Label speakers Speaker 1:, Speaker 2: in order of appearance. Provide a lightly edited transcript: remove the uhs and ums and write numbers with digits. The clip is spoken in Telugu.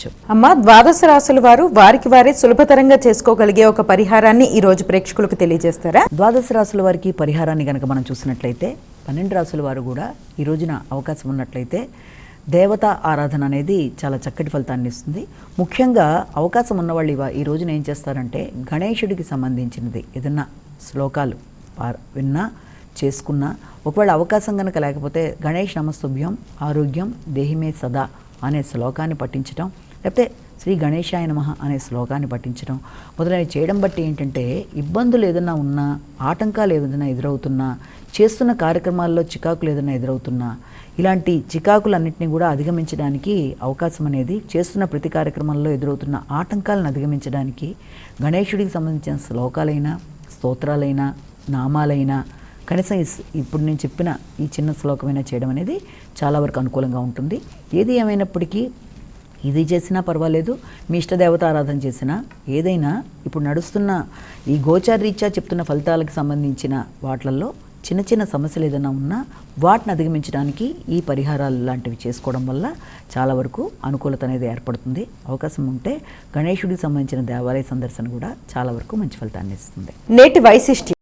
Speaker 1: చేసుకోవచ్చు.
Speaker 2: అమ్మ, ద్వాదశ రాశుల వారు వారికి వారే సులభతరంగా చేసుకోగలిగే ఒక పరిహారాన్ని ఈ రోజు ప్రేక్షకులకు తెలియజేస్తారా?
Speaker 1: ద్వాదశ రాశుల వారికి పరిహారాన్ని కనుక మనం చూసినట్లయితే 12 రాశుల వారు కూడా ఈ రోజున అవకాశం ఉన్నట్లయితే దేవతా ఆరాధన అనేది చాలా చక్కటి ఫలితాన్ని ఇస్తుంది. ముఖ్యంగా అవకాశం ఉన్నవాళ్ళు ఈ రోజున ఏం చేస్తారంటే గణేశుడికి సంబంధించినది ఏదన్నా శ్లోకాలు విన్నా చేసుకున్నా, ఒకవేళ అవకాశం కనుక లేకపోతే గణేష్ నమస్తుభ్యం ఆరోగ్యం దేహిమే సదా అనే శ్లోకాన్ని పఠించడం, లేకపోతే శ్రీ గణేశాయ నమః అనే శ్లోకాన్ని పఠించడం మొదలైనవి చేయడం బట్టి ఏంటంటే ఇబ్బందులు ఏదైనా ఉన్నా, ఆటంకాలు ఏదైనా ఎదురవుతున్నా, చేస్తున్న కార్యక్రమాల్లో చికాకులు ఏదైనా ఎదురవుతున్నా, ఇలాంటి చికాకులన్నింటినీ కూడా అధిగమించడానికి అవకాశం అనేది, చేస్తున్న ప్రతి కార్యక్రమంలో ఎదురవుతున్న ఆటంకాలను అధిగమించడానికి గణేశుడికి సంబంధించిన శ్లోకాలైనా, స్తోత్రాలైనా, నామాలైనా కనీసం ఇప్పుడు నేను చెప్పిన ఈ చిన్న శ్లోకమైనా చేయడం అనేది చాలా వరకు అనుకూలంగా ఉంటుంది. ఏది ఏమైనప్పటికీ ఇది చేసినా పర్వాలేదు, మీ ఇష్టదేవత ఆరాధన చేసినా, ఏదైనా ఇప్పుడు నడుస్తున్న ఈ గోచారీత్యా చెప్తున్న ఫలితాలకు సంబంధించిన వాటిల్లో చిన్న చిన్న సమస్యలు ఏదైనా ఉన్నా వాటిని అధిగమించడానికి ఈ పరిహారాలు లాంటివి చేసుకోవడం వల్ల చాలా వరకు అనుకూలత అనేది ఏర్పడుతుంది. అవకాశం ఉంటే గణేశుడికి సంబంధించిన దేవాలయ సందర్శన కూడా చాలా వరకు మంచి ఫలితాన్ని ఇస్తుంది.
Speaker 2: నేటి వైశిష్ట్యం